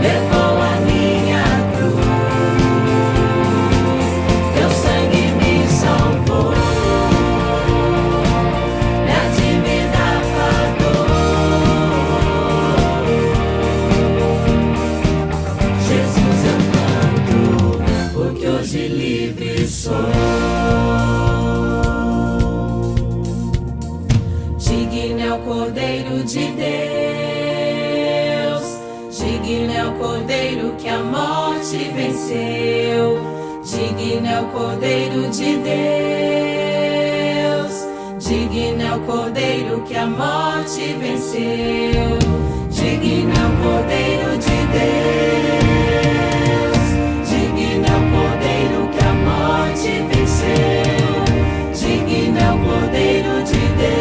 levou a minha cruz, teu sangue me salvou, minha dívida pagou. Jesus, eu canto, porque hoje livre sou. Digno é o Cordeiro de Deus, digno é o Cordeiro que a morte venceu, digno é o Cordeiro de Deus, digno é o Cordeiro que a morte venceu, digno é o Cordeiro de Deus, digno é o Cordeiro que a morte venceu, digno é o Cordeiro de Deus.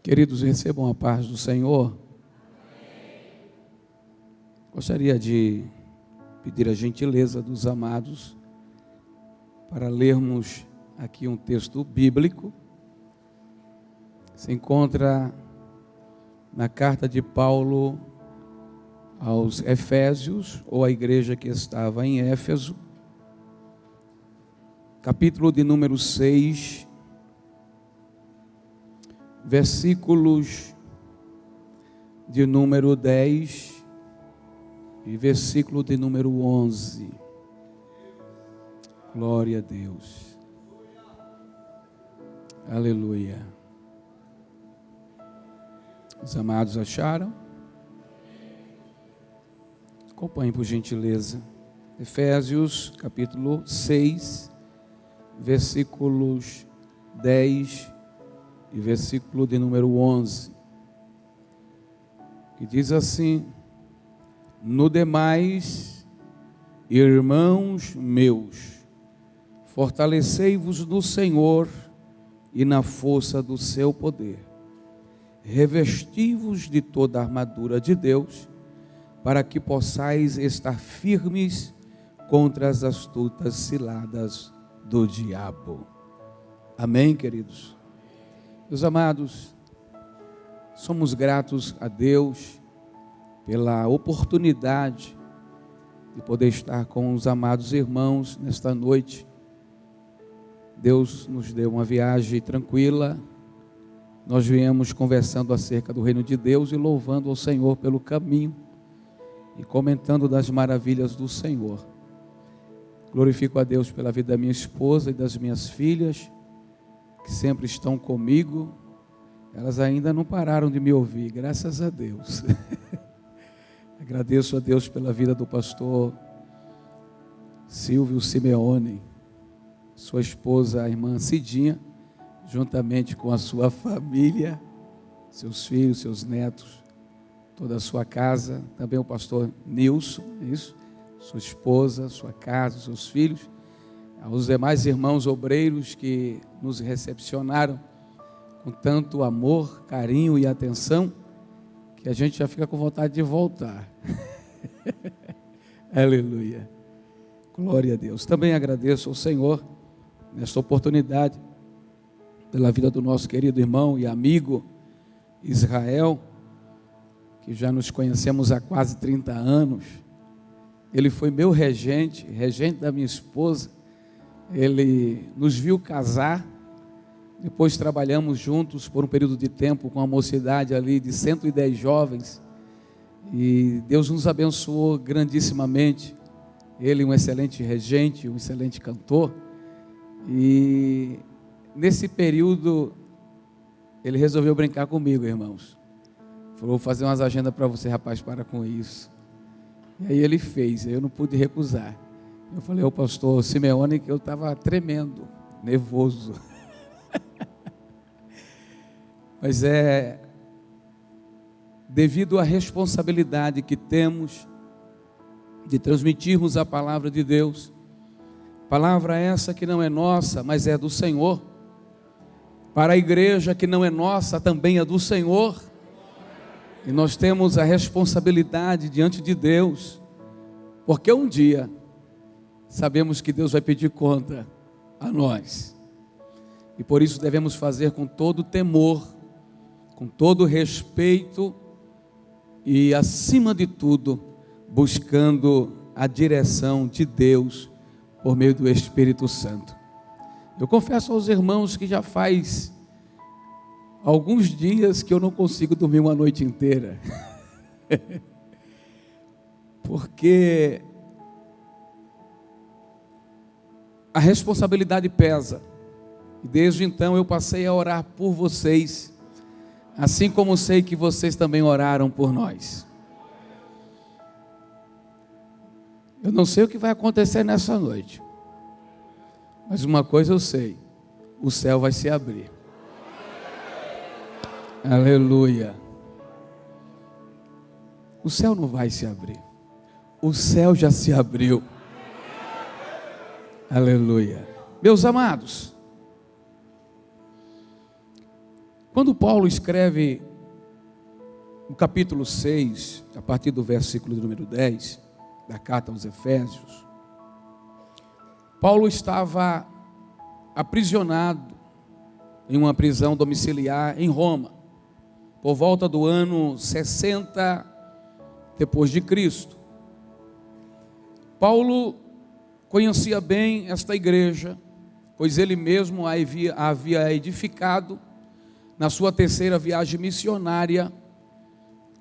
Queridos, recebam a paz do Senhor. Gostaria de pedir a gentileza dos amados para lermos aqui um texto bíblico. Se encontra na carta de Paulo aos Efésios, ou à igreja que estava em Éfeso, capítulo de número 6, versículos de número 10 e versículo de número 11. Glória a Deus. Aleluia. Os amados acharam? Acompanhem por gentileza. Efésios capítulo 6, versículos 10 e versículo de número 11, que diz assim: no demais, irmãos meus, fortalecei-vos no Senhor e na força do seu poder, revesti-vos de toda a armadura de Deus, para que possais estar firmes contra as astutas ciladas do diabo. Amém, queridos? Meus amados, somos gratos a Deus pela oportunidade de poder estar com os amados irmãos nesta noite. Deus nos deu uma viagem tranquila. Nós viemos conversando acerca do reino de Deus e louvando ao Senhor pelo caminho e comentando das maravilhas do Senhor. Glorifico a Deus pela vida da minha esposa e das minhas filhas, que sempre estão comigo. Elas ainda não pararam de me ouvir, graças a Deus. Agradeço a Deus pela vida do pastor Silvio Simeone, sua esposa, a irmã Cidinha, juntamente com a sua família, seus filhos, seus netos, toda a sua casa. Também o pastor Nilson, isso, sua esposa, sua casa, seus filhos. Aos demais irmãos obreiros que nos recepcionaram com tanto amor, carinho e atenção, que a gente já fica com vontade de voltar. Aleluia. Glória a Deus. Também agradeço ao Senhor nesta oportunidade, pela vida do nosso querido irmão e amigo Israel, que já nos conhecemos há quase 30 anos. Ele foi meu regente da minha esposa. Ele nos viu casar, depois trabalhamos juntos por um período de tempo com a mocidade ali de 110 jovens, e Deus nos abençoou grandissimamente. Ele um excelente regente, um excelente cantor, e nesse período ele resolveu brincar comigo, irmãos. Falou: vou fazer umas agendas para você, rapaz, para com isso. E aí ele fez, eu não pude recusar. Eu falei ao pastor Simeone que eu estava tremendo, nervoso. Mas devido à responsabilidade que temos de transmitirmos a palavra de Deus, palavra essa que não é nossa, mas é do Senhor, para a igreja que não é nossa, também é do Senhor, e nós temos a responsabilidade diante de Deus, porque um dia sabemos que Deus vai pedir conta a nós, e por isso devemos fazer com todo temor, com todo respeito e, acima de tudo, buscando a direção de Deus por meio do Espírito Santo. Eu confesso aos irmãos que já faz alguns dias que eu não consigo dormir uma noite inteira, porque a responsabilidade pesa, e desde então eu passei a orar por vocês, assim como sei que vocês também oraram por nós. Eu não sei o que vai acontecer nessa noite, mas uma coisa eu sei: o céu vai se abrir. Aleluia. O céu não vai se abrir, o céu já se abriu. Aleluia. Meus amados, quando Paulo escreve no capítulo 6, a partir do versículo número 10, da carta aos Efésios, Paulo estava aprisionado em uma prisão domiciliar em Roma, por volta do ano 60 depois de Cristo. Paulo conhecia bem esta igreja, pois ele mesmo a havia edificado na sua terceira viagem missionária,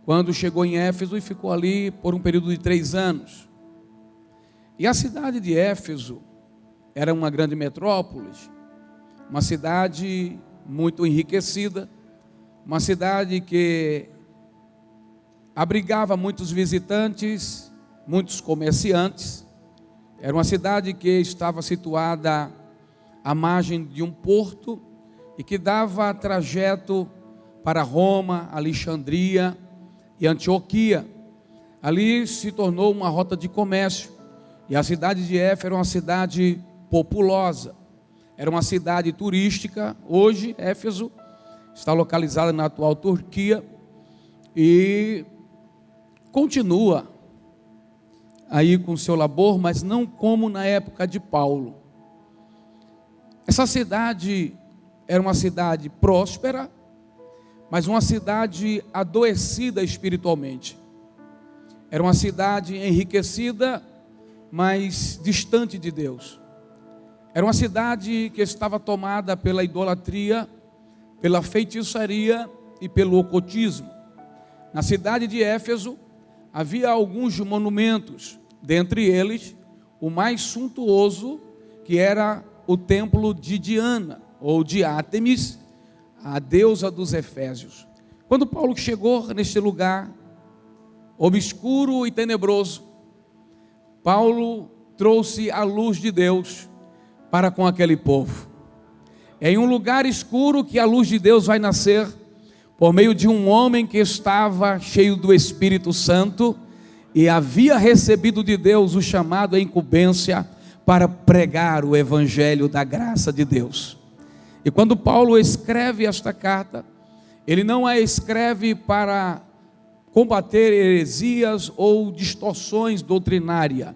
quando chegou em Éfeso e ficou ali por um período de 3 anos. E a cidade de Éfeso era uma grande metrópole, uma cidade muito enriquecida, uma cidade que abrigava muitos visitantes, muitos comerciantes. Era uma cidade que estava situada à margem de um porto e que dava trajeto para Roma, Alexandria e Antioquia. Ali se tornou uma rota de comércio, e a cidade de Éfeso era uma cidade populosa, era uma cidade turística. Hoje Éfeso está localizada na atual Turquia e continua aí com seu labor, mas não como na época de Paulo. Essa cidade era uma cidade próspera, mas uma cidade adoecida espiritualmente. Era uma cidade enriquecida, mas distante de Deus. Era uma cidade que estava tomada pela idolatria, pela feitiçaria e pelo ocultismo. Na cidade de Éfeso havia alguns monumentos, dentre eles o mais suntuoso, que era o templo de Diana, ou de Ártemis, a deusa dos Efésios. Quando Paulo chegou neste lugar obscuro e tenebroso, Paulo trouxe a luz de Deus para com aquele povo. É em um lugar escuro que a luz de Deus vai nascer, por meio de um homem que estava cheio do Espírito Santo e havia recebido de Deus o chamado à incumbência para pregar o evangelho da graça de Deus. E quando Paulo escreve esta carta, ele não a escreve para combater heresias ou distorções doutrinárias,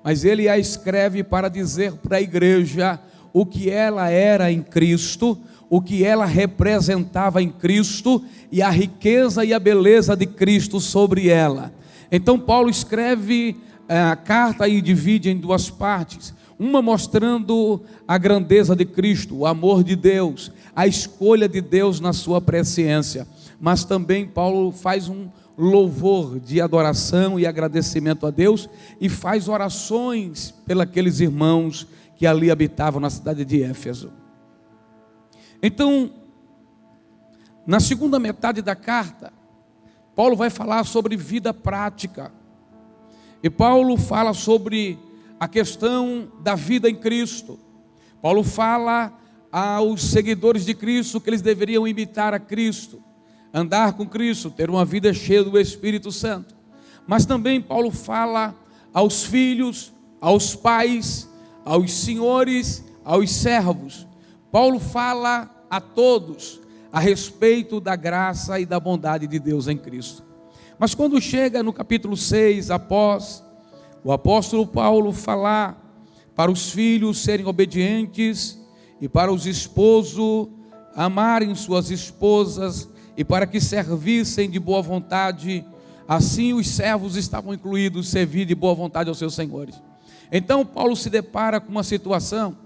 mas ele a escreve para dizer para a igreja o que ela era em Cristo, o que ela representava em Cristo e a riqueza e a beleza de Cristo sobre ela. Então Paulo escreve a carta e divide em duas partes, uma mostrando a grandeza de Cristo, o amor de Deus, a escolha de Deus na sua presciência, mas também Paulo faz um louvor de adoração e agradecimento a Deus e faz orações pelos irmãos que ali habitavam na cidade de Éfeso. Então, na segunda metade da carta, Paulo vai falar sobre vida prática. E Paulo fala sobre a questão da vida em Cristo. Paulo fala aos seguidores de Cristo que eles deveriam imitar a Cristo, andar com Cristo, ter uma vida cheia do Espírito Santo. Mas também Paulo fala aos filhos, aos pais, aos senhores, aos servos. Paulo fala a todos a respeito da graça e da bondade de Deus em Cristo. Mas quando chega no capítulo 6, após o apóstolo Paulo falar para os filhos serem obedientes e para os esposos amarem suas esposas e para que servissem de boa vontade, assim os servos estavam incluídos, servir de boa vontade aos seus senhores. Então Paulo se depara com uma situação,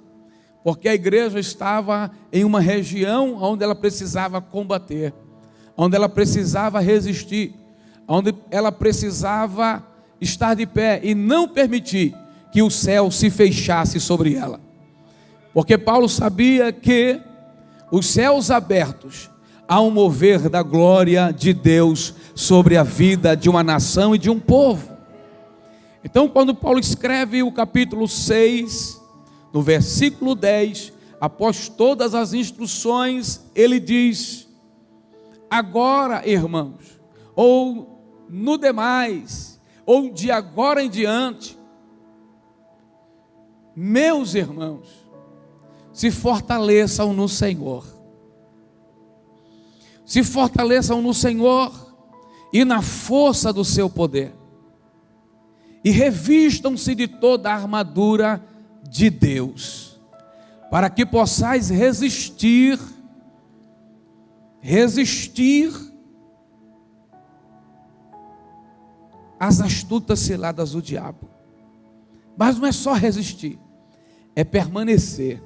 porque a igreja estava em uma região onde ela precisava combater, onde ela precisava resistir, onde ela precisava estar de pé e não permitir que o céu se fechasse sobre ela. Porque Paulo sabia que os céus abertos há um mover da glória de Deus sobre a vida de uma nação e de um povo. Então, quando Paulo escreve o capítulo 6, no versículo 10, após todas as instruções, ele diz: agora, irmãos, ou no demais, ou de agora em diante, meus irmãos, se fortaleçam no Senhor. Se fortaleçam no Senhor e na força do seu poder. E revistam-se de toda a armadura de Deus, para que possais resistir às astutas ciladas do diabo. Mas não é só resistir, é permanecer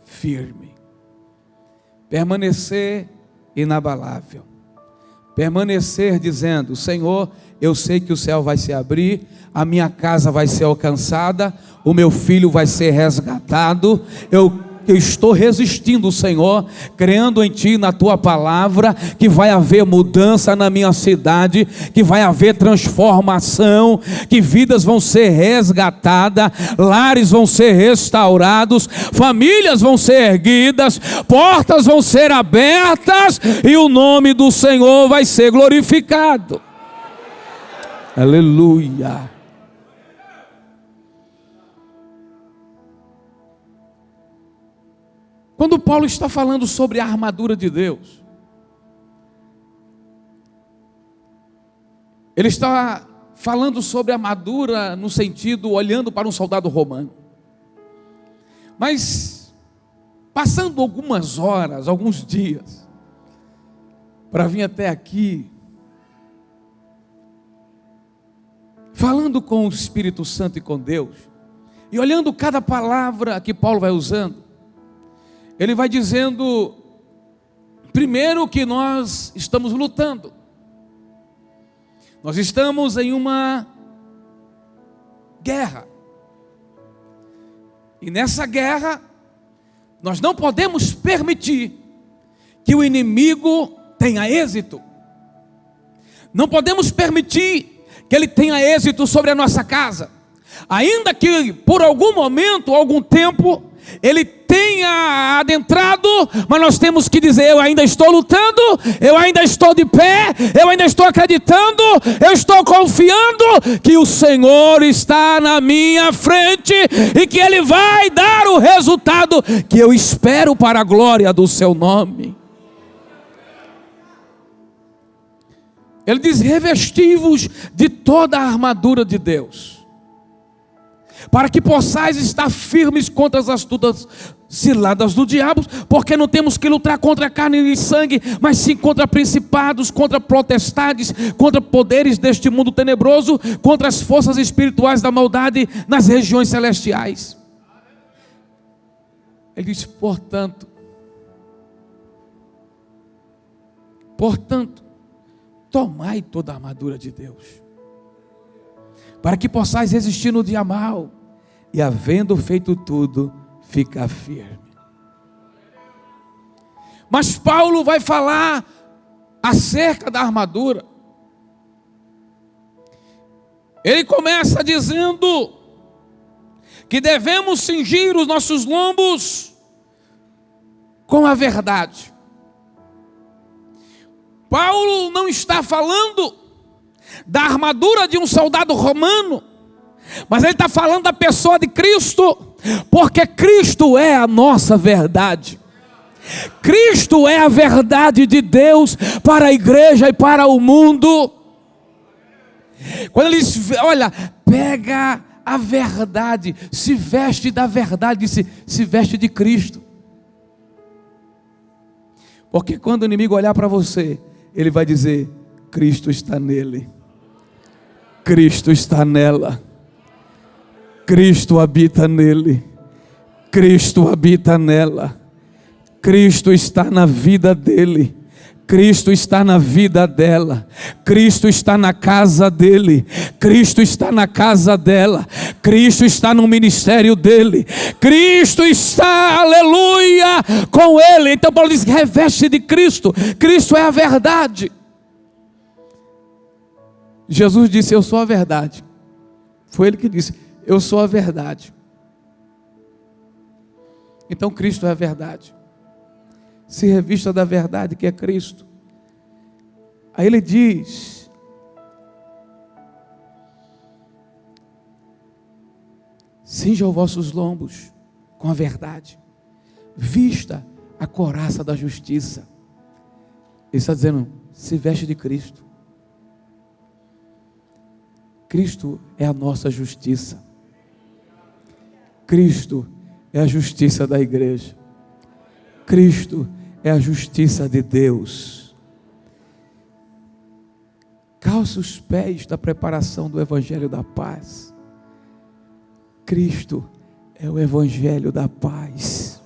firme, permanecer inabalável, permanecer dizendo: Senhor, eu sei que o céu vai se abrir, a minha casa vai ser alcançada, o meu filho vai ser resgatado. Eu estou resistindo, Senhor, crendo em Ti, na Tua palavra, que vai haver mudança na minha cidade, que vai haver transformação, que vidas vão ser resgatadas, lares vão ser restaurados, famílias vão ser erguidas, portas vão ser abertas e o nome do Senhor vai ser glorificado. Aleluia. Quando Paulo está falando sobre a armadura de Deus, ele está falando sobre a armadura no sentido olhando para um soldado romano. Mas passando algumas horas, alguns dias, para vir até aqui, falando com o Espírito Santo e com Deus, e olhando cada palavra que Paulo vai usando, ele vai dizendo, primeiro, que nós estamos lutando. Nós estamos em uma guerra. E nessa guerra, nós não podemos permitir que o inimigo tenha êxito. Não podemos permitir que ele tenha êxito sobre a nossa casa. Ainda que por algum momento, algum tempo, ele tenha adentrado, mas nós temos que dizer: eu ainda estou lutando, eu ainda estou de pé, eu ainda estou acreditando, eu estou confiando que o Senhor está na minha frente e que Ele vai dar o resultado que eu espero para a glória do Seu nome. Ele diz: revesti-vos de toda a armadura de Deus, para que possais estar firmes contra as astutas ciladas do diabo, porque não temos que lutar contra carne e sangue, mas sim contra principados, contra potestades, contra poderes deste mundo tenebroso, contra as forças espirituais da maldade nas regiões celestiais. Ele diz: portanto, tomai toda a armadura de Deus, para que possais resistir no dia mau, e havendo feito tudo, ficar firme. Mas Paulo vai falar acerca da armadura. Ele começa dizendo que devemos cingir os nossos lombos com a verdade. Paulo não está falando da armadura de um soldado romano, mas ele está falando da pessoa de Cristo, porque Cristo é a nossa verdade. Cristo é a verdade de Deus para a igreja e para o mundo. Quando ele diz: olha, pega a verdade, se veste da verdade, se veste de Cristo. Porque quando o inimigo olhar para você, ele vai dizer: Cristo está nele, Cristo está nela, Cristo habita nele, Cristo habita nela, Cristo está na vida dele, Cristo está na vida dela, Cristo está na casa dele, Cristo está na casa dela, Cristo está no ministério dele, Cristo está, aleluia, com ele. Então Paulo diz: reveste de Cristo. Cristo é a verdade. Jesus disse: eu sou a verdade. Foi ele que disse: eu sou a verdade. Então Cristo é a verdade. Se revista da verdade que é Cristo. Aí ele diz: cinja os vossos lombos com a verdade, vista a couraça da justiça. Ele está dizendo: se veste de Cristo. Cristo é a nossa justiça. Cristo é a justiça da igreja. Cristo é a justiça de Deus. Calça os pés da preparação do Evangelho da paz. Cristo é o Evangelho da paz.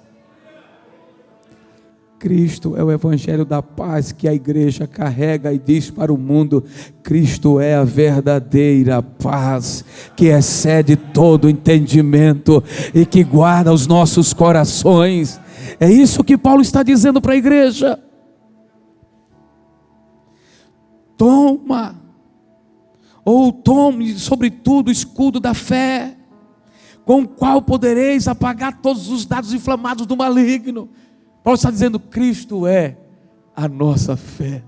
Cristo é o Evangelho da paz que a igreja carrega e diz para o mundo: Cristo é a verdadeira paz, que excede todo entendimento e que guarda os nossos corações. É isso que Paulo está dizendo para a igreja. Tome sobretudo o escudo da fé, com o qual podereis apagar todos os dados inflamados do maligno. Paulo está dizendo: Cristo é a nossa fé.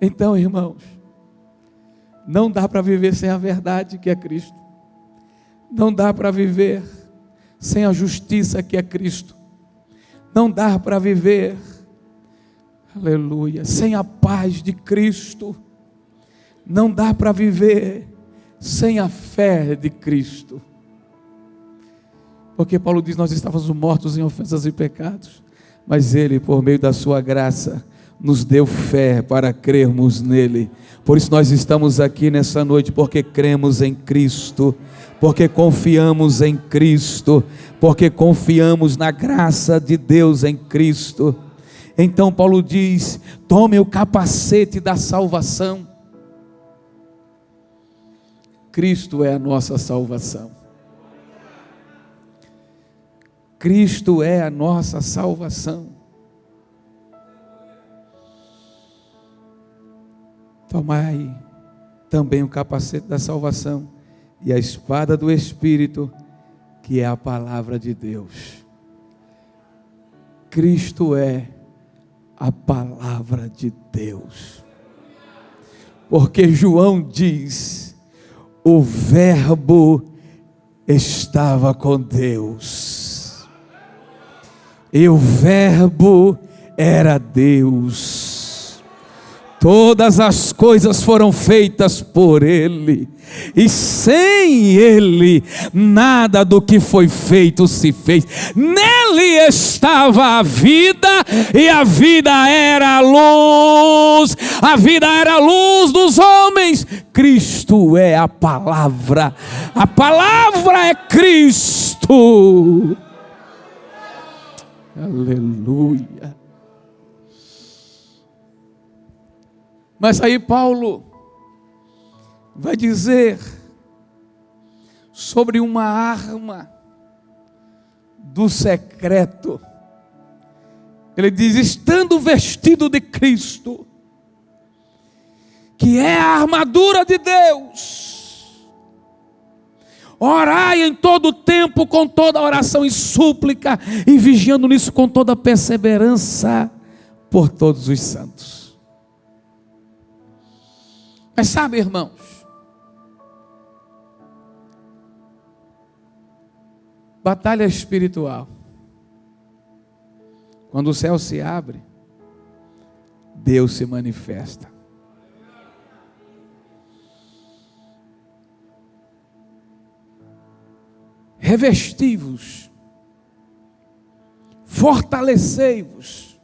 Então, irmãos, não dá para viver sem a verdade que é Cristo. Não dá para viver sem a justiça que é Cristo. Não dá para viver, aleluia, sem a paz de Cristo. Não dá para viver sem a fé de Cristo. Porque Paulo diz: nós estávamos mortos em ofensas e pecados, mas Ele, por meio da sua graça, nos deu fé para crermos nele. Por isso nós estamos aqui nessa noite, porque cremos em Cristo, porque confiamos em Cristo, porque confiamos na graça de Deus em Cristo. Então Paulo diz: tome o capacete da salvação. Cristo é a nossa salvação. Cristo é a nossa salvação. Tomai também o capacete da salvação e a espada do Espírito, que é a palavra de Deus. Cristo é a palavra de Deus. Porque João diz: o Verbo estava com Deus. E o Verbo era Deus. Todas as coisas foram feitas por Ele, e sem Ele, nada do que foi feito se fez. Nele estava a vida, e a vida era a luz dos homens. Cristo é a palavra é Cristo. Aleluia. Mas aí Paulo vai dizer sobre uma arma do secreto. Ele diz: estando vestido de Cristo, que é a armadura de Deus, orai em todo tempo com toda oração e súplica, e vigiando nisso com toda perseverança por todos os santos. Mas sabe, irmãos, batalha espiritual, quando o céu se abre, Deus se manifesta. Revesti-vos, fortalecei-vos.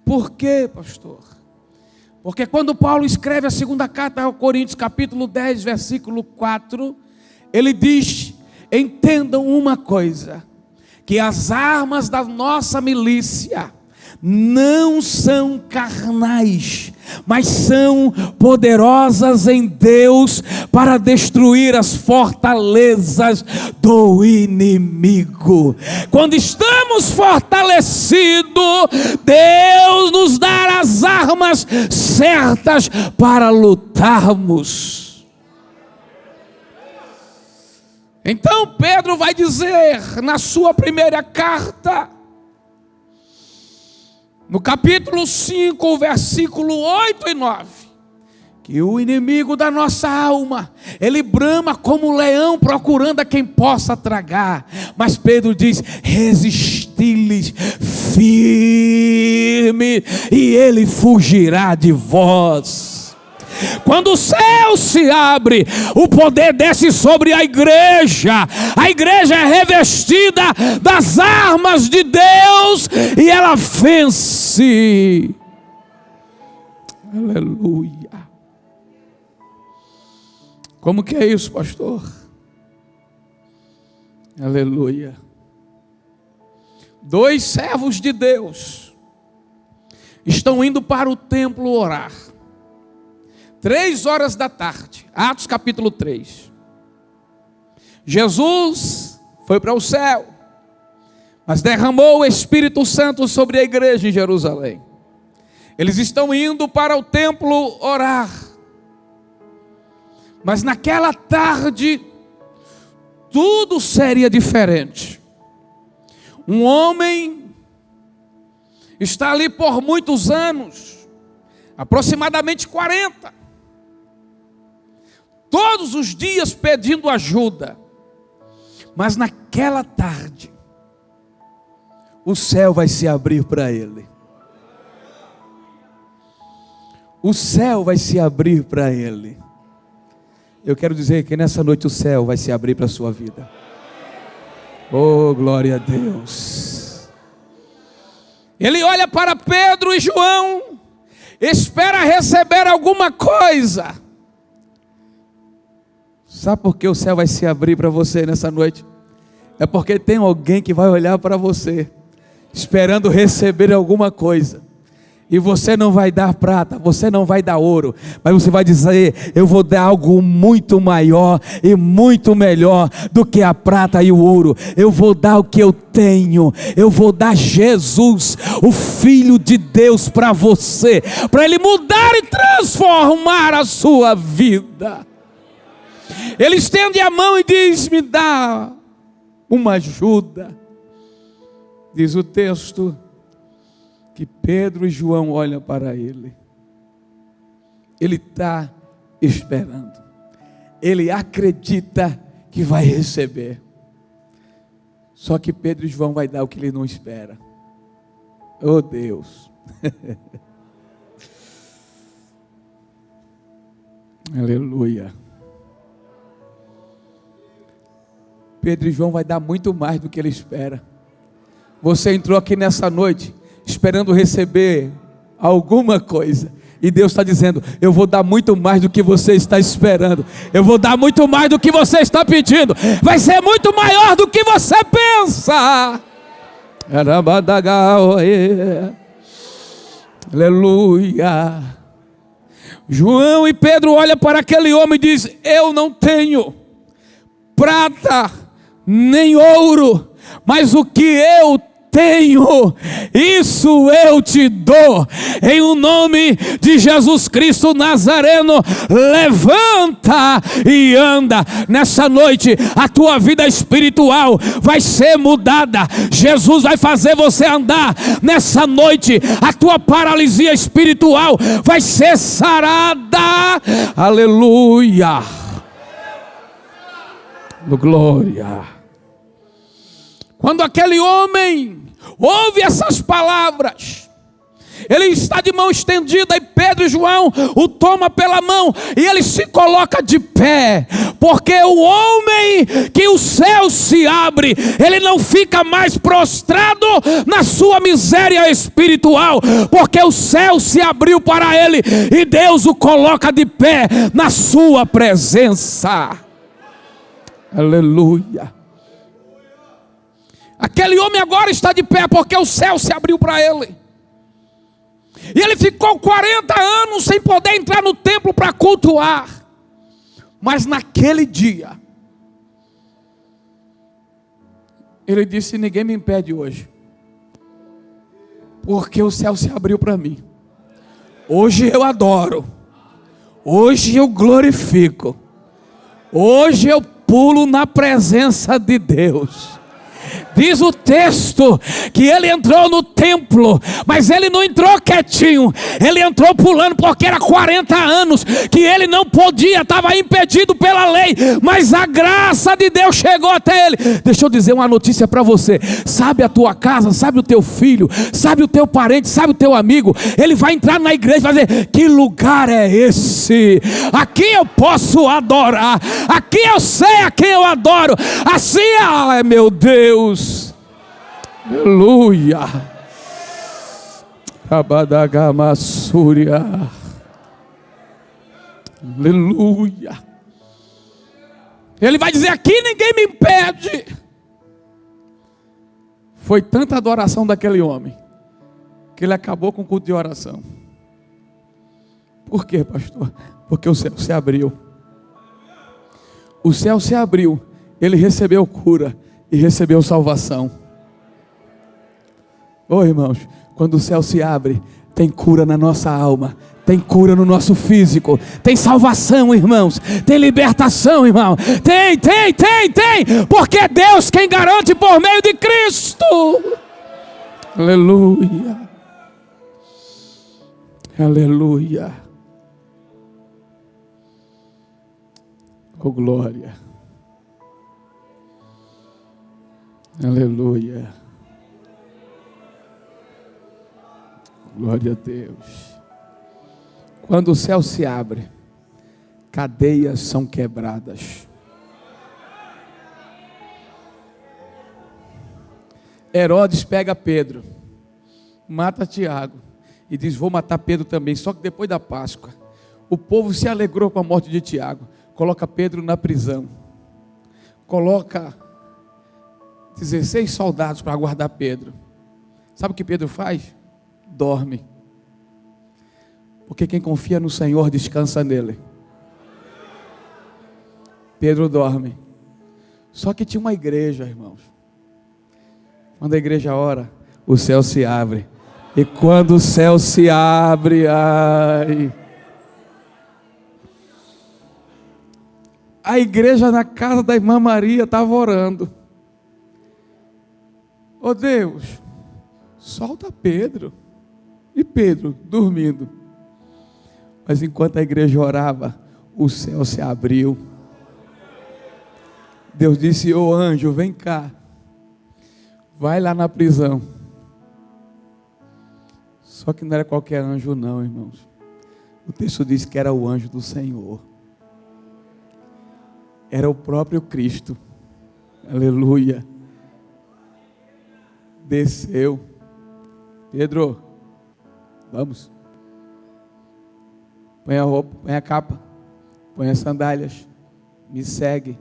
Por quê, pastor? Porque quando Paulo escreve a segunda carta aos Coríntios, capítulo 10, versículo 4, ele diz: entendam uma coisa, que as armas da nossa milícia não são carnais, mas são poderosas em Deus para destruir as fortalezas do inimigo. Quando estamos fortalecidos, Deus nos dá as armas certas para lutarmos. Então Pedro vai dizer na sua primeira carta, no capítulo 5, versículo 8 e 9, que o inimigo da nossa alma, ele brama como um leão procurando a quem possa tragar. Mas Pedro diz: resisti-lhes firme, e ele fugirá de vós. Quando o céu se abre, o poder desce sobre a igreja é revestida das armas de Deus, e ela vence. Aleluia. Como que é isso, pastor? Aleluia. 2 servos de Deus estão indo para o templo orar. 3 horas da tarde, Atos capítulo 3. Jesus foi para o céu, mas derramou o Espírito Santo sobre a igreja em Jerusalém. Eles estão indo para o templo orar. Mas naquela tarde, tudo seria diferente. Um homem está ali por muitos anos, aproximadamente 40. Todos os dias pedindo ajuda. Mas naquela tarde, o céu vai se abrir para ele. O céu vai se abrir para ele. Eu quero dizer que nessa noite o céu vai se abrir para a sua vida. Oh, glória a Deus. Ele olha para Pedro e João, espera receber alguma coisa. Sabe por que o céu vai se abrir para você nessa noite? É porque tem alguém que vai olhar para você, esperando receber alguma coisa. E você não vai dar prata, você não vai dar ouro, mas você vai dizer: eu vou dar algo muito maior e muito melhor do que a prata e o ouro. Eu vou dar o que eu tenho, eu vou dar Jesus, o Filho de Deus, para você, para Ele mudar e transformar a sua vida. Ele estende a mão e diz: me dá uma ajuda. Diz o texto que Pedro e João olham para ele. Ele está esperando. Ele acredita que vai receber. Só que Pedro e João vai dar o que ele não espera. Oh Deus. Aleluia. Pedro e João vai dar muito mais do que ele espera. Você entrou aqui nessa noite esperando receber alguma coisa, e Deus está dizendo: eu vou dar muito mais do que você está esperando, eu vou dar muito mais do que você está pedindo, vai ser muito maior do que você pensa. Aleluia. João e Pedro olham para aquele homem e dizem: eu não tenho prata nem ouro, mas o que eu tenho, isso eu te dou. Em o nome de Jesus Cristo Nazareno, levanta e anda. Nessa noite a tua vida espiritual vai ser mudada. Jesus vai fazer você andar. Nessa noite a tua paralisia espiritual vai ser sarada. Aleluia. Glória. Quando aquele homem ouve essas palavras, ele está de mão estendida, e Pedro e João o toma pela mão e ele se coloca de pé, porque o homem que o céu se abre, ele não fica mais prostrado na sua miséria espiritual, porque o céu se abriu para ele e Deus o coloca de pé na sua presença. Aleluia. Aquele homem agora está de pé porque o céu se abriu para ele. E ele ficou 40 anos sem poder entrar no templo para cultuar. Mas naquele dia, ele disse: ninguém me impede hoje, porque o céu se abriu para mim. Hoje eu adoro, hoje eu glorifico, hoje eu pulo na presença de Deus. Diz o texto que ele entrou no templo, mas ele não entrou quietinho, ele entrou pulando, porque era 40 anos que ele não podia, estava impedido pela lei, mas a graça de Deus chegou até ele. Deixa eu dizer uma notícia para você: sabe a tua casa, sabe o teu filho, sabe o teu parente, sabe o teu amigo, ele vai entrar na igreja e vai dizer: que lugar é esse? Aqui eu posso adorar, aqui eu sei a quem eu adoro. Assim, ai meu Deus. Aleluia. Abadagamassúria. Aleluia. Ele vai dizer: aqui ninguém me impede. Foi tanta adoração daquele homem que ele acabou com o culto de oração. Por quê, pastor? Porque o céu se abriu. O céu se abriu. Ele recebeu cura e recebeu salvação. Ô irmãos, quando o céu se abre, tem cura na nossa alma, tem cura no nosso físico, tem salvação, irmãos, tem libertação, irmão, tem, porque é Deus quem garante por meio de Cristo. Aleluia. Aleluia. Oh glória. Aleluia. Glória a Deus. Quando o céu se abre, cadeias são quebradas. Herodes pega Pedro, mata Tiago e diz: vou matar Pedro também. Só que depois da Páscoa, o povo se alegrou com a morte de Tiago. Coloca Pedro na prisão, coloca 16 soldados para guardar Pedro. Sabe o que Pedro faz? Dorme. Porque quem confia no Senhor descansa nele. Pedro dorme. Só que tinha uma igreja, irmãos. Quando a igreja ora, o céu se abre. E quando o céu se abre, ai, a igreja na casa da irmã Maria estava orando. Oh Deus, solta Pedro. E Pedro dormindo. Mas enquanto a igreja orava, o céu se abriu. Deus disse: ô anjo, vem cá, vai lá na prisão. Só que não era qualquer anjo não, irmãos. O texto diz que era o anjo do Senhor. Era o próprio Cristo. Aleluia. Desceu. Pedro, vamos. Põe a roupa, põe a capa, põe as sandálias, me segue.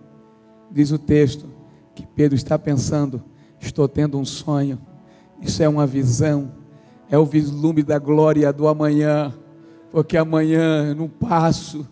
Diz o texto que Pedro está pensando: estou tendo um sonho. Isso é uma visão, é o vislumbre da glória do amanhã, porque amanhã eu não passo,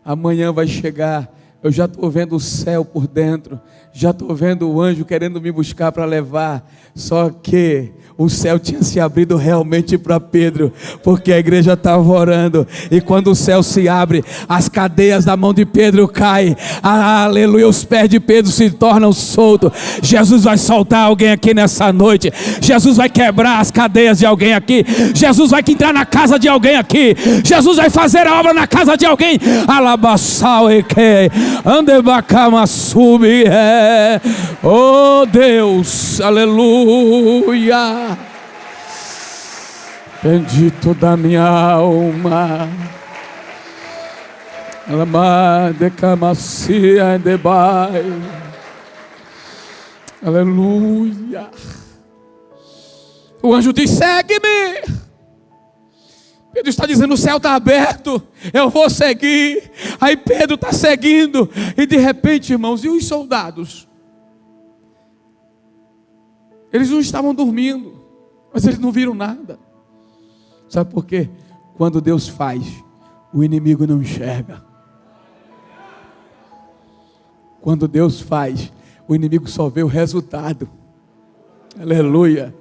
amanhã vai chegar. Eu já estou vendo o céu por dentro, já estou vendo o anjo querendo me buscar para levar. Só que o céu tinha se abrido realmente para Pedro, porque a igreja estava orando. E quando o céu se abre, as cadeias da mão de Pedro caem. Aleluia, os pés de Pedro se tornam soltos. Jesus vai soltar alguém aqui nessa noite. Jesus vai quebrar as cadeias de alguém aqui. Jesus vai entrar na casa de alguém aqui. Jesus vai fazer a obra na casa de alguém. Alabaçal e que andebacama subi. Oh Deus, aleluia. Bendito da minha alma. Aleluia. O anjo diz: segue-me. Pedro está dizendo: o céu está aberto, eu vou seguir. Aí Pedro está seguindo. E de repente, irmãos, e os soldados? Eles não estavam dormindo, mas eles não viram nada. Sabe por quê? Quando Deus faz, o inimigo não enxerga. Quando Deus faz, o inimigo só vê o resultado. Aleluia.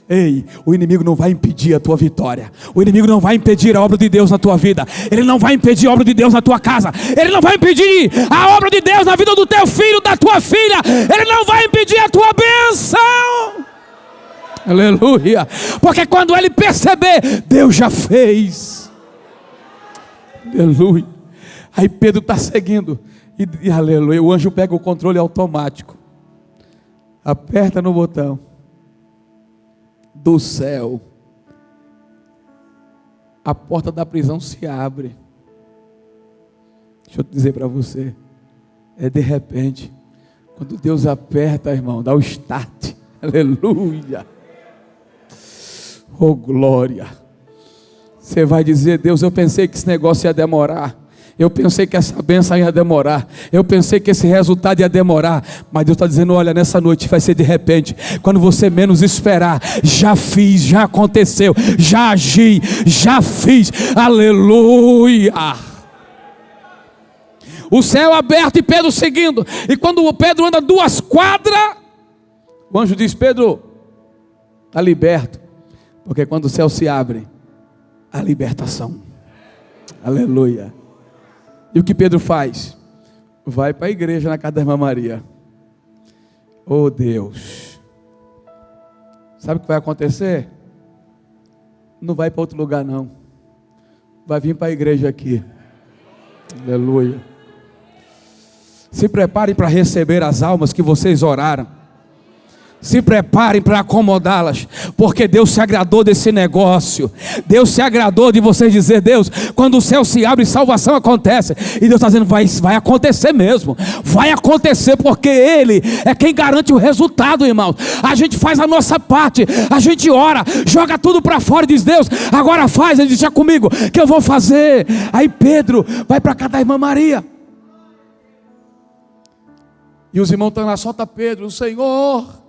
Ei, o inimigo não vai impedir a tua vitória. O inimigo não vai impedir a obra de Deus na tua vida. Ele não vai impedir a obra de Deus na tua casa. Ele não vai impedir a obra de Deus na vida do teu filho, da tua filha. Ele não vai impedir a tua bênção. Aleluia. Porque quando ele perceber, Deus já fez. Aleluia. Aí Pedro está seguindo. E aleluia, o anjo pega o controle automático. Aperta no botão. Do céu, a porta da prisão se abre. Deixa eu dizer para você, é de repente, quando Deus aperta, irmão, dá o start. Aleluia. Oh glória. Você vai dizer: Deus, eu pensei que esse negócio ia demorar. Eu pensei que essa bênção ia demorar. Eu pensei que esse resultado ia demorar. Mas Deus está dizendo: olha, nessa noite vai ser de repente. Quando você menos esperar, já fiz, já aconteceu, já agi, já fiz. Aleluia. O céu aberto e Pedro seguindo. E quando o Pedro anda 2 quadras, o anjo diz: Pedro, está liberto. Porque quando o céu se abre, a libertação. Aleluia. E o que Pedro faz? Vai para a igreja na casa da irmã Maria. Oh Deus. Sabe o que vai acontecer? Não vai para outro lugar não. Vai vir para a igreja aqui. Aleluia. Se preparem para receber as almas que vocês oraram. Se preparem para acomodá-las, porque Deus se agradou desse negócio. Deus se agradou de vocês dizer: Deus, quando o céu se abre, salvação acontece. E Deus está dizendo: vai acontecer mesmo. Vai acontecer, porque Ele é quem garante o resultado, irmão. A gente faz a nossa parte, a gente ora, joga tudo para fora e diz: Deus, agora faz. Ele diz: já comigo, que eu vou fazer. Aí Pedro vai para casa da irmã Maria. E os irmãos estão lá: solta Pedro, o Senhor.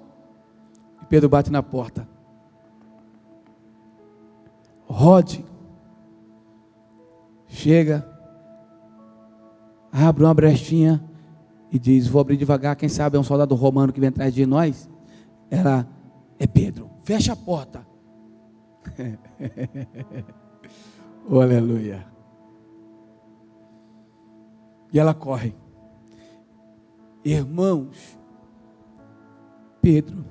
Pedro bate na porta. Rod chega, abre uma brechinha e diz: vou abrir devagar, quem sabe é um soldado romano que vem atrás de nós. É Pedro. Fecha a porta. Oh, aleluia. E ela corre. Irmãos, Pedro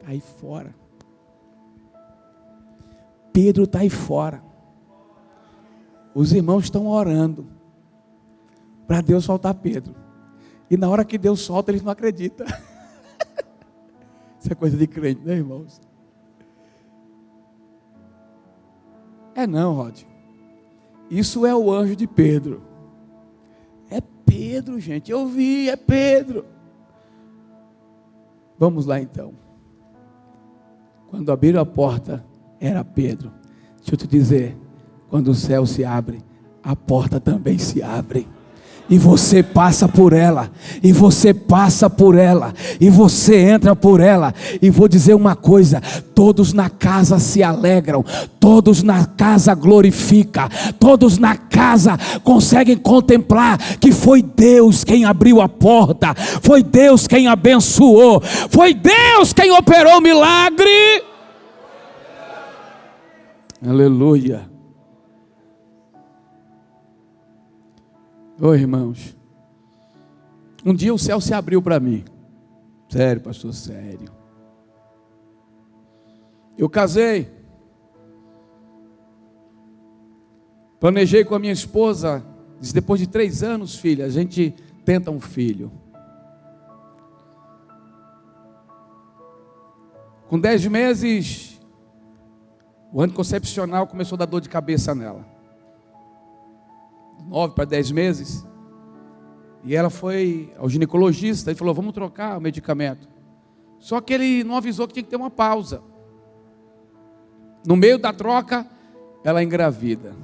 está aí fora. Pedro está aí fora. Os irmãos estão orando para Deus soltar Pedro. E na hora que Deus solta, eles não acreditam. Isso é coisa de crente, né, irmãos? É não, Rod. Isso é o anjo de Pedro. É Pedro, gente, eu vi, é Pedro. Vamos lá então. Quando abriram a porta, era Pedro. Deixa eu te dizer, quando o céu se abre, a porta também se abre. E você passa por ela, e você passa por ela, e você entra por ela. E vou dizer uma coisa: todos na casa se alegram, todos na casa glorificam, todos na casa conseguem contemplar que foi Deus quem abriu a porta, foi Deus quem abençoou, foi Deus quem operou o milagre. Aleluia. Oi, irmãos, um dia o céu se abriu para mim. Sério, pastor, sério. Eu casei, planejei com a minha esposa, disse, depois de 3 anos, filha, a gente tenta um filho. Com 10 meses, o anticoncepcional começou a dar dor de cabeça nela. 9 para 10 meses, e ela foi ao ginecologista e falou, vamos trocar o medicamento. Só que ele não avisou que tinha que ter uma pausa. No meio da troca, ela engravida.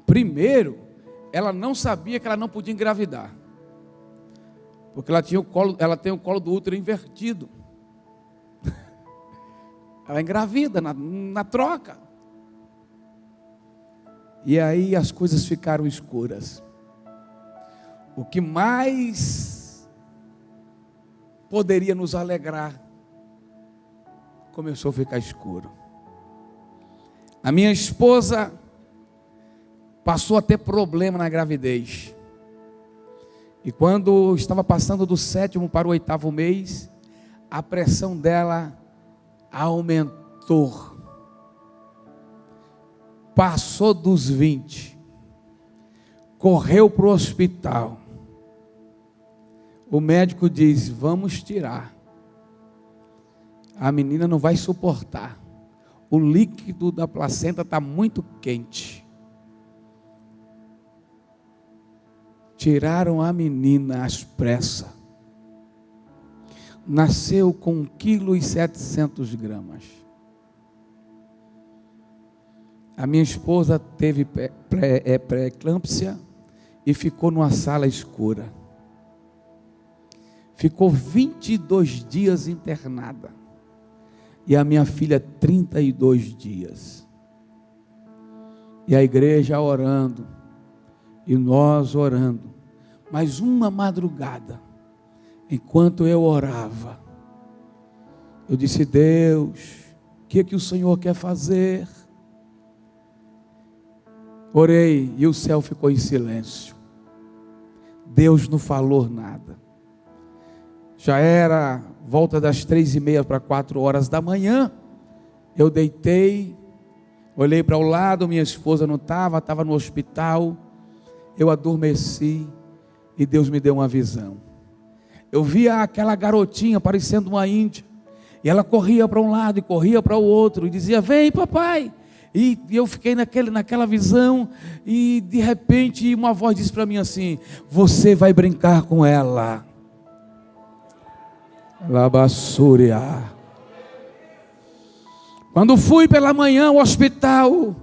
Primeiro, ela não sabia que ela não podia engravidar, porque ela tem o colo do útero invertido. Ela engravida na troca. E aí as coisas ficaram escuras. O que mais poderia nos alegrar começou a ficar escuro. A minha esposa passou a ter problema na gravidez. E quando estava passando do 7º para o 8º mês, a pressão dela aumentou. Passou dos 20, correu para o hospital. O médico diz, vamos tirar. A menina não vai suportar. O líquido da placenta está muito quente. Tiraram a menina às pressas. Nasceu com 1,7 kg. A minha esposa teve pré-eclâmpsia e ficou numa sala escura. Ficou 22 dias internada. E a minha filha 32 dias. E a igreja orando. E nós orando. Mas uma madrugada, enquanto eu orava, eu disse, Deus, o que é que o Senhor quer fazer? Orei e o céu ficou em silêncio. Deus não falou nada. Já era volta das 3:30 para 4 horas da manhã. Eu deitei, olhei para o lado, minha esposa não estava no hospital. Eu adormeci e Deus me deu uma visão. Eu via aquela garotinha parecendo uma índia. E ela corria para um lado e corria para o outro e dizia, vem papai. E eu fiquei naquela visão, e de repente uma voz disse para mim assim, você vai brincar com ela. Labassúria. Quando fui pela manhã ao hospital,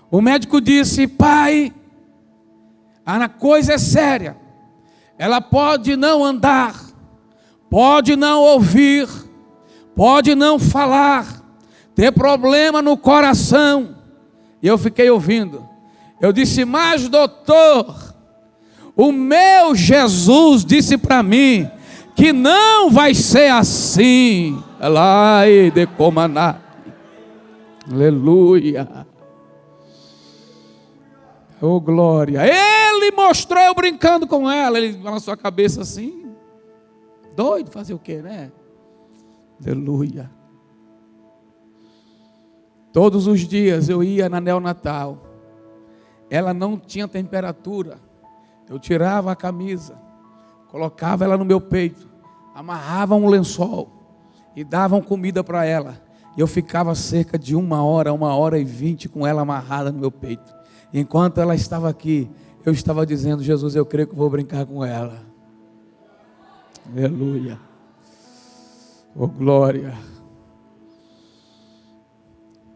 o médico disse, pai, a coisa é séria. Ela pode não andar, pode não ouvir, pode não falar, ter problema no coração. E eu fiquei ouvindo. Eu disse, mas doutor, o meu Jesus disse para mim que não vai ser assim. Aleluia. Oh glória. Ele mostrou eu brincando com ela. Ele balançou a cabeça assim. Doido, fazer o quê, né? Aleluia. Todos os dias eu ia na neonatal. Ela não tinha temperatura. Eu tirava a camisa, colocava ela no meu peito, amarrava um lençol e davam comida para ela. E eu ficava cerca de 1 hora, 1h20 com ela amarrada no meu peito. Enquanto ela estava aqui, eu estava dizendo: Jesus, eu creio que vou brincar com ela. Aleluia. Oh glória.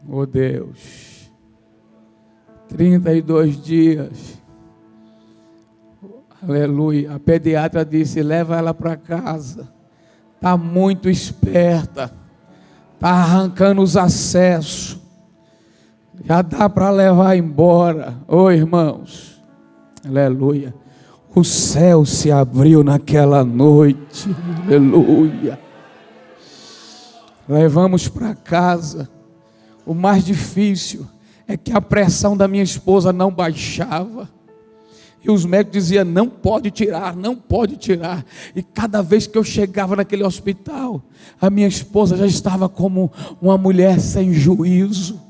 Oh Deus. 32 dias. Aleluia. A pediatra disse: leva ela para casa. Está muito esperta. Está arrancando os acessos. Já dá para levar embora. Oh irmãos. Aleluia. O céu se abriu naquela noite. Aleluia. Levamos para casa. O mais difícil é que a pressão da minha esposa não baixava. E os médicos diziam: não pode tirar, não pode tirar. E cada vez que eu chegava naquele hospital, a minha esposa já estava como uma mulher sem juízo.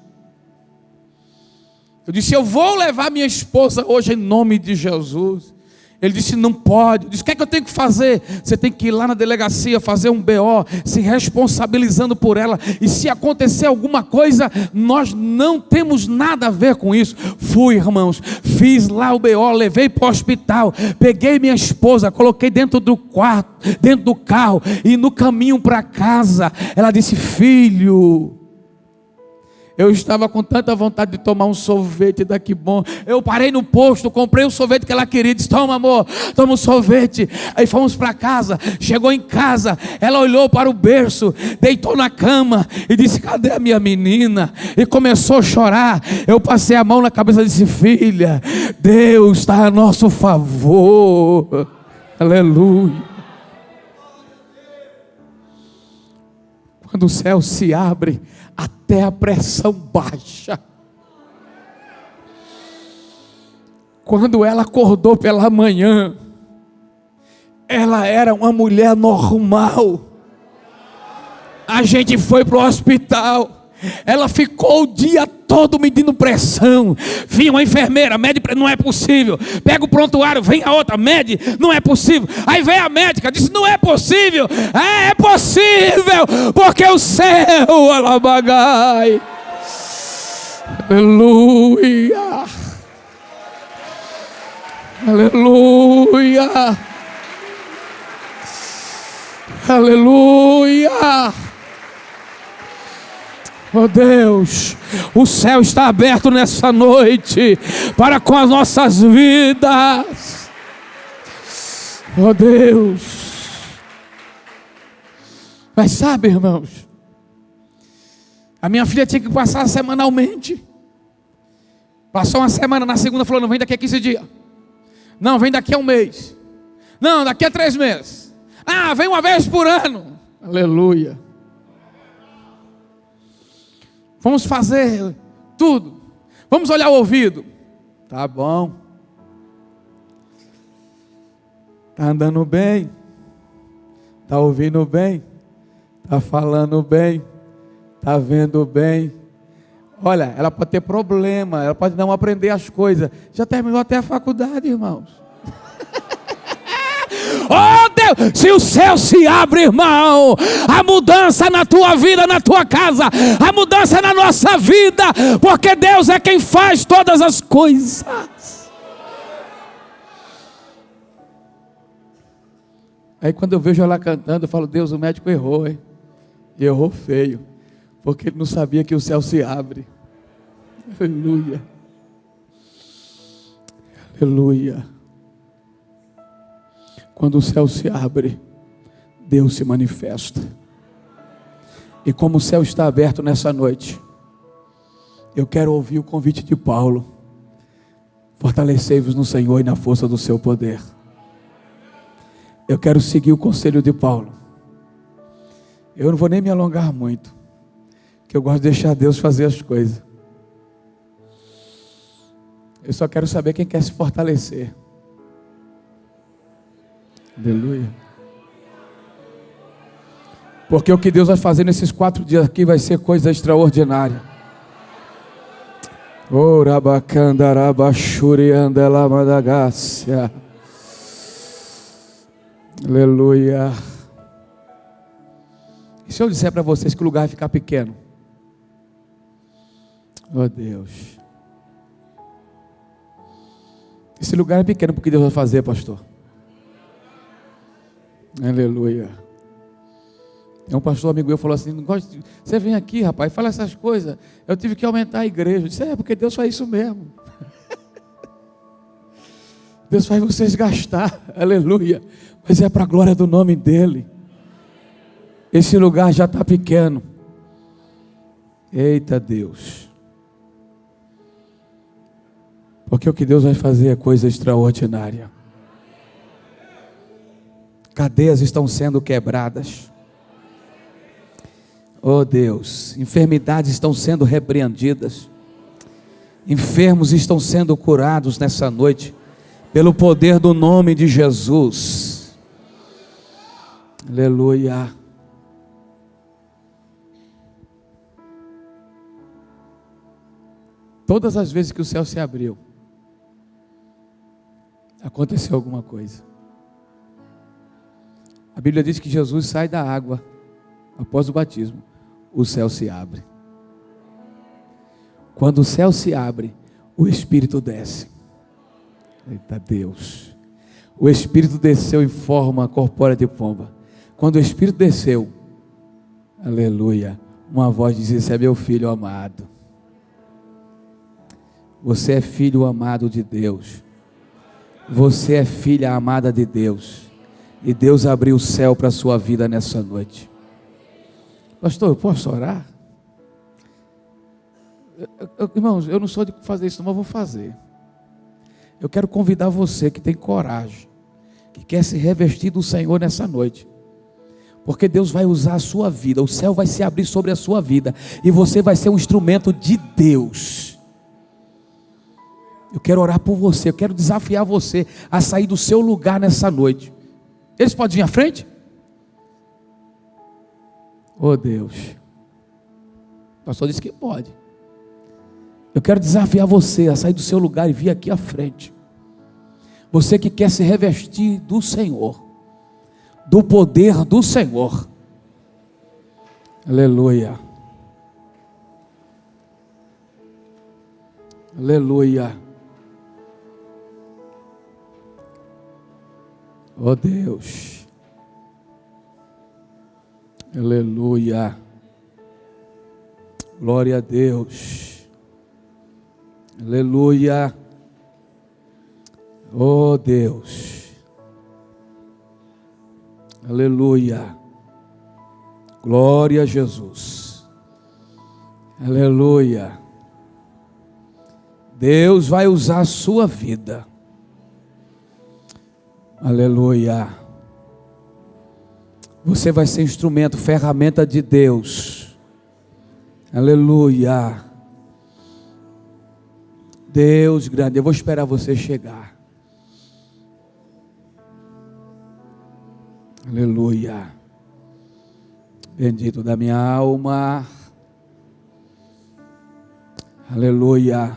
Eu disse: eu vou levar minha esposa hoje em nome de Jesus. Ele disse: não pode. Eu disse: o que é que eu tenho que fazer? Você tem que ir lá na delegacia, fazer um BO, se responsabilizando por ela. E se acontecer alguma coisa, nós não temos nada a ver com isso. Fui, irmãos, fiz lá o BO, levei para o hospital, peguei minha esposa, coloquei dentro do quarto, dentro do carro, e no caminho para casa, ela disse: filho, eu estava com tanta vontade de tomar um sorvete daqui bom. Eu parei no posto, comprei o sorvete que ela queria. Disse: toma amor, toma um sorvete. Aí fomos para casa. Chegou em casa, ela olhou para o berço, deitou na cama e disse: cadê a minha menina? E começou a chorar. Eu passei a mão na cabeça e disse: filha, Deus está a nosso favor. Aleluia. Quando o céu se abre, até a pressão baixa. Quando ela acordou pela manhã, ela era uma mulher normal. A gente foi para o hospital. Ela ficou o dia todo medindo pressão. Vinha uma enfermeira, mede, não é possível. Pega o prontuário, vem a outra, mede, não é possível. Aí vem a médica, disse: não é possível. É possível, porque o céu, alabagai. Aleluia. Aleluia. Aleluia. Oh Deus, o céu está aberto nessa noite para com as nossas vidas. Oh Deus. Mas sabe, irmãos, a minha filha tinha que passar semanalmente. Passou uma semana, na segunda falou: não, vem daqui a 15 dias. Não, vem daqui a um mês. Não, daqui a 3 meses. Ah, vem uma vez por ano. Aleluia. Vamos fazer tudo. Vamos olhar o ouvido. Tá bom. Tá andando bem. Tá ouvindo bem. Tá falando bem. Tá vendo bem. Olha, ela pode ter problema. Ela pode não aprender as coisas. Já terminou até a faculdade, irmãos. Oh Deus, se o céu se abre, irmão, a mudança na tua vida, na tua casa, a mudança na nossa vida, porque Deus é quem faz todas as coisas. Aí quando eu vejo ela cantando, eu falo: Deus, o médico errou, hein? E errou feio, porque ele não sabia que o céu se abre. Aleluia. Aleluia. Quando o céu se abre, Deus se manifesta. E como o céu está aberto nessa noite, eu quero ouvir o convite de Paulo: fortalecei-vos no Senhor e na força do seu poder. Eu quero seguir o conselho de Paulo. Eu não vou nem me alongar muito, que eu gosto de deixar Deus fazer as coisas. Eu só quero saber quem quer se fortalecer. Aleluia. Porque o que Deus vai fazer nesses 4 dias aqui vai ser coisa extraordinária. Aleluia. E se eu disser para vocês que o lugar vai ficar pequeno? Oh Deus. E Esse lugar é pequeno porque Deus vai fazer, pastor. Aleluia. Um pastor amigo meu falou assim: não gosto de... Você vem aqui, rapaz, fala essas coisas. Eu tive que aumentar a igreja. Eu disse: é, porque Deus faz isso mesmo. Deus faz vocês gastar, aleluia. Mas é para a glória do nome dEle. Esse lugar já está pequeno. Eita Deus. Porque o que Deus vai fazer é coisa extraordinária. Cadeias estão sendo quebradas. Oh Deus, enfermidades estão sendo repreendidas. Enfermos estão sendo curados nessa noite, pelo poder do nome de Jesus. Aleluia. Todas as vezes que o céu se abriu, aconteceu alguma coisa. A Bíblia diz que Jesus sai da água após o batismo, o céu se abre. Quando o céu se abre, o Espírito desce. Eita Deus. O Espírito desceu em forma corpórea de pomba. Quando o Espírito desceu, aleluia, uma voz dizia: esse é meu filho amado. Você é filho amado de Deus. Você é filha amada de Deus. E Deus abriu o céu para a sua vida nessa noite. Pastor, eu posso orar? Irmãos, eu não sou de fazer isso, mas vou fazer. Eu quero convidar você que tem coragem, que quer se revestir do Senhor nessa noite. Porque Deus vai usar a sua vida, o céu vai se abrir sobre a sua vida, e você vai ser um instrumento de Deus. Eu quero orar por você, eu quero desafiar você a sair do seu lugar nessa noite. Eles podem vir à frente? Oh Deus. O pastor disse que pode. Eu quero desafiar você a sair do seu lugar e vir aqui à frente. Você que quer se revestir do Senhor, do poder do Senhor. Aleluia. Aleluia. Oh Deus. Aleluia. Glória a Deus. Aleluia. Oh Deus. Aleluia. Glória a Jesus. Aleluia. Deus vai usar a sua vida. Aleluia. Você vai ser instrumento, ferramenta de Deus. Aleluia. Deus grande, eu vou esperar você chegar. Aleluia. Bendito da minha alma. Aleluia.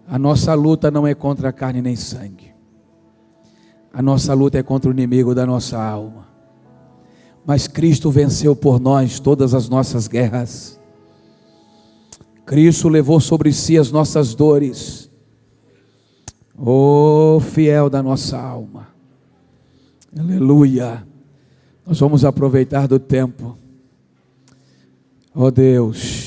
A nossa luta não é contra carne nem sangue. A nossa luta é contra o inimigo da nossa alma. Mas Cristo venceu por nós todas as nossas guerras. Cristo levou sobre si as nossas dores. Oh, fiel da nossa alma. Aleluia. Nós vamos aproveitar do tempo. Oh Deus.